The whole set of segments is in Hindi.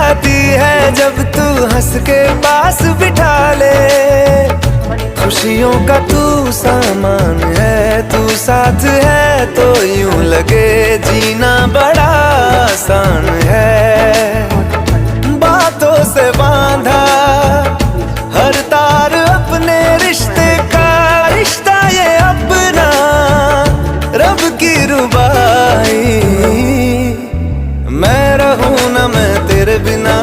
जाती है जब तू हंस के पास बिठा ले। खुशियों का तू सामान है, तू साथ है तो यूं लगे जीना बड़ा आसान है। बातों से बांधा हर तार अपने रिश्ते का, रिश्ता ये अपना रब की रुबाई। मैं रहूं ना मैं तेरे बिना,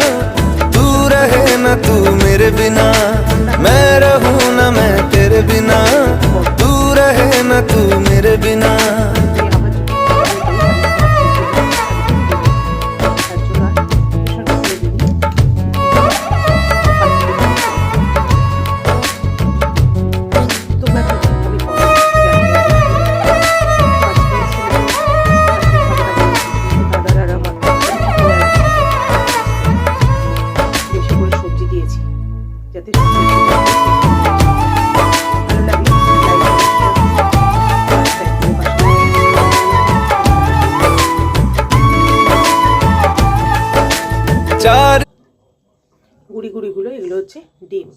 तू रहे ना तू मेरे बिना। मैं रहूं ना मैं तेरे बिना, तू रहे ना तू मेरे बिना। গুড়ি গুড়িগুলো এগুলো হচ্ছে ডিম।